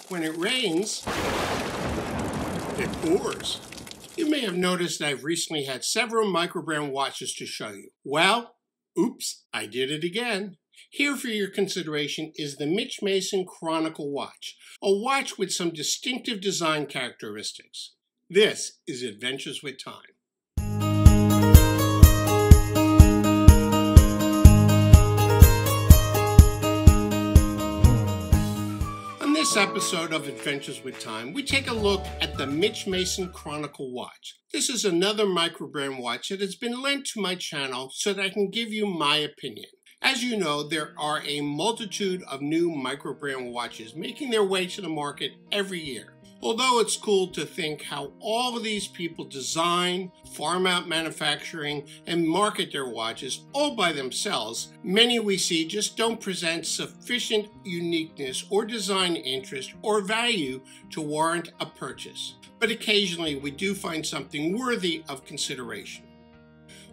When it rains, it pours. You may have noticed I've recently had several microbrand watches to show you. Well, oops, I did it again. Here for your consideration is the Mitch Mason Chronicle watch, a watch with some distinctive design characteristics. This is Adventures with Time. On this episode of Adventures with Time, we take a look at the Mitch Mason Chronicle watch. This is another microbrand watch that has been lent to my channel so that I can give you my opinion. As you know, there are a multitude of new microbrand watches making their way to the market every year. Although it's cool to think how all of these people design, farm out manufacturing, and market their watches all by themselves, many we see just don't present sufficient uniqueness or design interest or value to warrant a purchase. But occasionally we do find something worthy of consideration.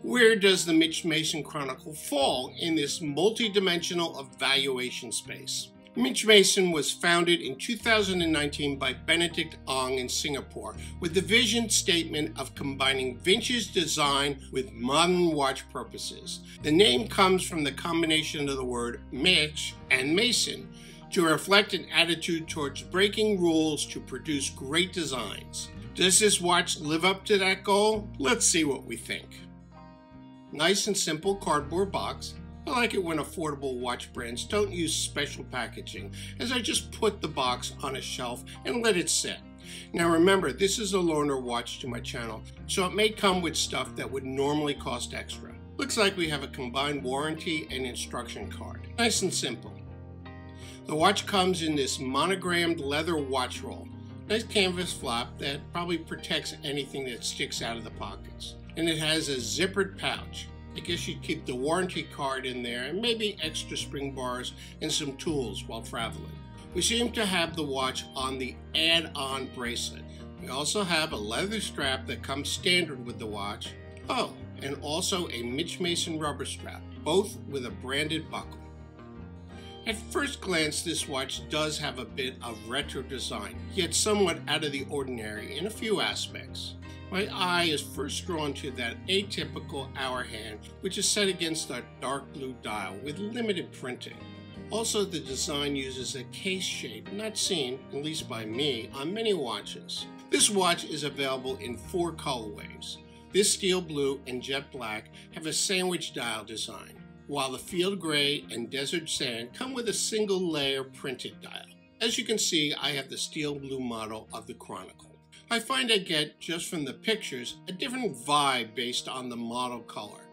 Where does the Mitch Mason Chronicle fall in this multi-dimensional evaluation space? Mitch Mason was founded in 2019 by Benedict Ong in Singapore with the vision statement of combining vintage design with modern watch purposes. The name comes from the combination of the word Mitch and Mason to reflect an attitude towards breaking rules to produce great designs. Does this watch live up to that goal? Let's see what we think. Nice and simple cardboard box. I like it when affordable watch brands don't use special packaging, as I just put the box on a shelf and let it sit. Now remember, this is a loaner watch to my channel, so it may come with stuff that would normally cost extra. Looks like we have a combined warranty and instruction card. Nice and simple. The watch comes in this monogrammed leather watch roll. Nice canvas flap that probably protects anything that sticks out of the pockets. And it has a zippered pouch. I guess you'd keep the warranty card in there and maybe extra spring bars and some tools while traveling. We seem to have the watch on the add-on bracelet. We also have a leather strap that comes standard with the watch. Oh, and also a Mitch Mason rubber strap, both with a branded buckle. At first glance, this watch does have a bit of retro design, yet somewhat out of the ordinary in a few aspects. My eye is first drawn to that atypical hour hand, which is set against a dark blue dial with limited printing. Also, the design uses a case shape not seen, at least by me, on many watches. This watch is available in 4 colorways. This steel blue and jet black have a sandwich dial design, while the field gray and desert sand come with a single layer printed dial. As you can see, I have the steel blue model of the Chronicle. I find I get, just from the pictures, a different vibe based on the model color.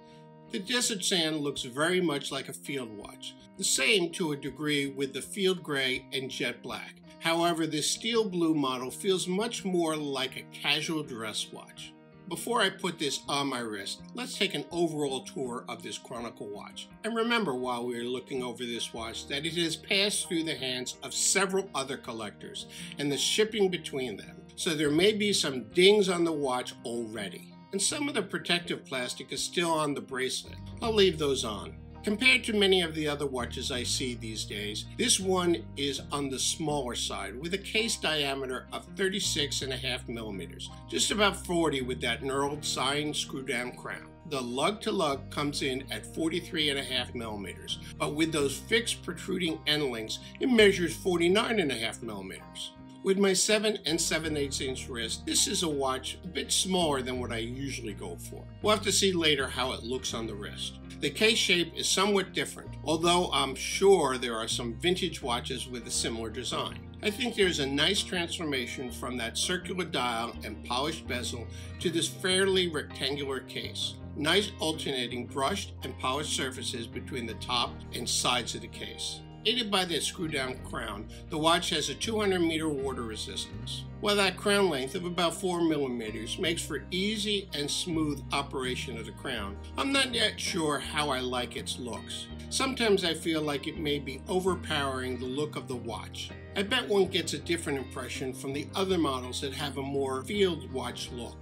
The desert sand looks very much like a field watch, the same to a degree with the field gray and jet black. However, this steel blue model feels much more like a casual dress watch. Before I put this on my wrist, let's take an overall tour of this Chronicle watch. And remember while we are looking over this watch that it has passed through the hands of several other collectors and the shipping between them. So there may be some dings on the watch already. And some of the protective plastic is still on the bracelet. I'll leave those on. Compared to many of the other watches I see these days, this one is on the smaller side with a case diameter of 36.5 millimeters, just about 40 with that knurled sign screw down crown. The lug-to-lug comes in at 43.5 millimeters, but with those fixed protruding end links, it measures 49.5 millimeters. With my 7 7/8" wrist, this is a watch a bit smaller than what I usually go for. We'll have to see later how it looks on the wrist. The case shape is somewhat different, although I'm sure there are some vintage watches with a similar design. I think there's a nice transformation from that circular dial and polished bezel to this fairly rectangular case. Nice alternating brushed and polished surfaces between the top and sides of the case. Aided by the screw-down crown, the watch has a 200-meter water resistance, while that crown length of about 4 millimeters makes for easy and smooth operation of the crown. I'm not yet sure how I like its looks. Sometimes I feel like it may be overpowering the look of the watch. I bet one gets a different impression from the other models that have a more field watch look.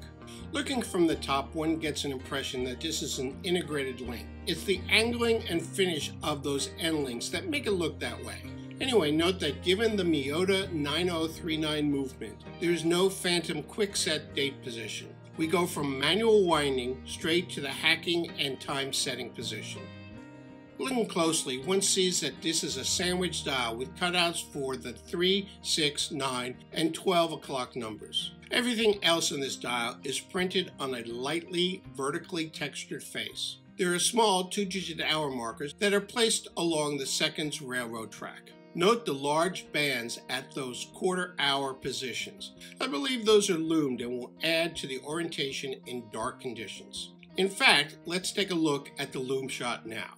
Looking from the top, one gets an impression that this is an integrated link. It's the angling and finish of those end links that make it look that way. Anyway, note that given the Miyota 9039 movement, there is no phantom quick-set date position. We go from manual winding straight to the hacking and time setting position. Looking closely, one sees that this is a sandwich dial with cutouts for the 3, 6, 9, and 12 o'clock numbers. Everything else in this dial is printed on a lightly vertically textured face. There are small 2-digit hour markers that are placed along the seconds railroad track. Note the large bands at those quarter-hour positions. I believe those are loomed and will add to the orientation in dark conditions. In fact, let's take a look at the loom shot now.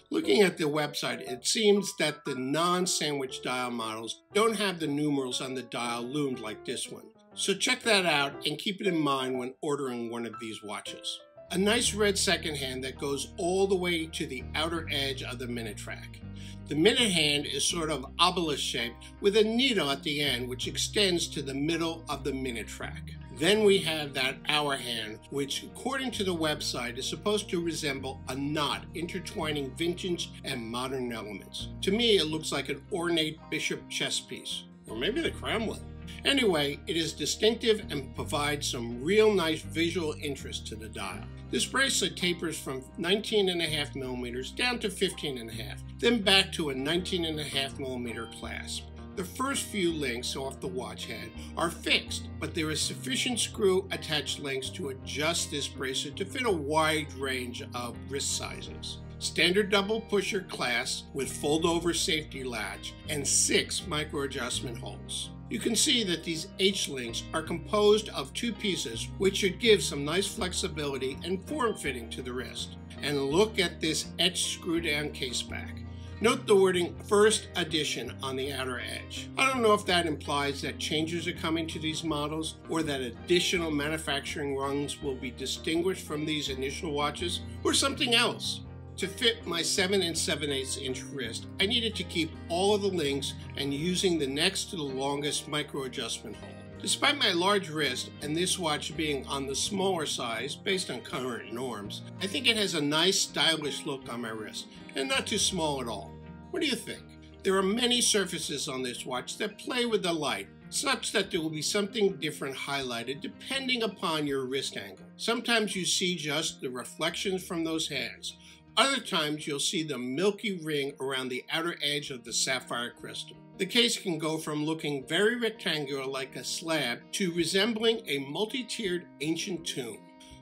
Looking at the website, it seems that the non-sandwich dial models don't have the numerals on the dial loomed like this one. So check that out and keep it in mind when ordering one of these watches. A nice red second hand that goes all the way to the outer edge of the minute track. The minute hand is sort of obelisk shaped with a needle at the end which extends to the middle of the minute track. Then we have that hour hand, which according to the website is supposed to resemble a knot intertwining vintage and modern elements. To me, it looks like an ornate bishop chess piece, or maybe the Kremlin. Anyway, it is distinctive and provides some real nice visual interest to the dial. This bracelet tapers from 19.5 millimeters down to 15.5, then back to a 19.5 millimeter clasp. The first few links off the watch head are fixed, but there is sufficient screw attached links to adjust this bracelet to fit a wide range of wrist sizes. Standard double pusher clasp with fold-over safety latch and 6 micro adjustment holes. You can see that these H-links are composed of 2 pieces, which should give some nice flexibility and form fitting to the wrist. And look at this etched screw-down case back. Note the wording First Edition on the outer edge. I don't know if that implies that changes are coming to these models or that additional manufacturing runs will be distinguished from these initial watches or something else. To fit my 7 7/8 inch wrist, I needed to keep all of the links and using the next to the longest micro adjustment hole. Despite my large wrist and this watch being on the smaller size based on current norms, I think it has a nice stylish look on my wrist and not too small at all. What do you think? There are many surfaces on this watch that play with the light, such that there will be something different highlighted depending upon your wrist angle. Sometimes you see just the reflections from those hands. Other times you'll see the milky ring around the outer edge of the sapphire crystal. The case can go from looking very rectangular like a slab to resembling a multi-tiered ancient tomb.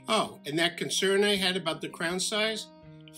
Oh, and that concern I had about the crown size?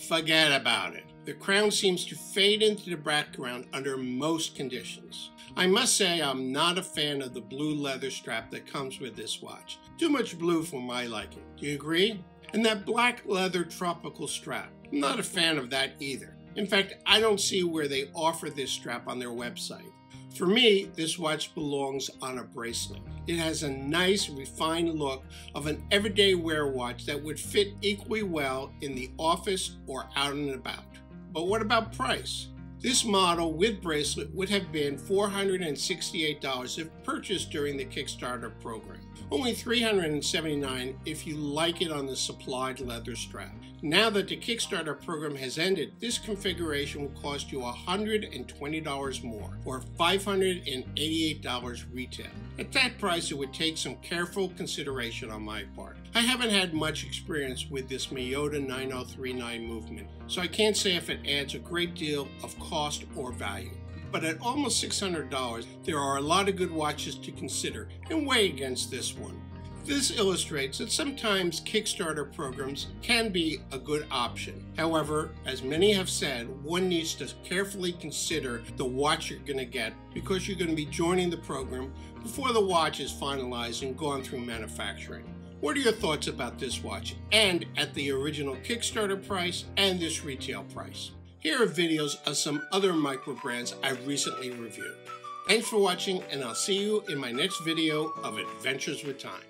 Forget about it. The crown seems to fade into the background under most conditions. I must say I'm not a fan of the blue leather strap that comes with this watch. Too much blue for my liking. Do you agree? And that black leather tropical strap. I'm not a fan of that either. In fact, I don't see where they offer this strap on their website. For me, this watch belongs on a bracelet. It has a nice, refined look of an everyday wear watch that would fit equally well in the office or out and about. But what about price? This model with bracelet would have been $468 if purchased during the Kickstarter program. Only $379 if you like it on the supplied leather strap. Now that the Kickstarter program has ended, this configuration will cost you $120 more, or $588 retail. At that price, it would take some careful consideration on my part. I haven't had much experience with this Miyota 9039 movement, so I can't say if it adds a great deal of cost or value. But at almost $600, there are a lot of good watches to consider and weigh against this one. This illustrates that sometimes Kickstarter programs can be a good option. However, as many have said, one needs to carefully consider the watch you're going to get because you're going to be joining the program before the watch is finalized and gone through manufacturing. What are your thoughts about this watch and at the original Kickstarter price and this retail price? Here are videos of some other micro brands I've recently reviewed. Thanks for watching, and I'll see you in my next video of Adventures with Time.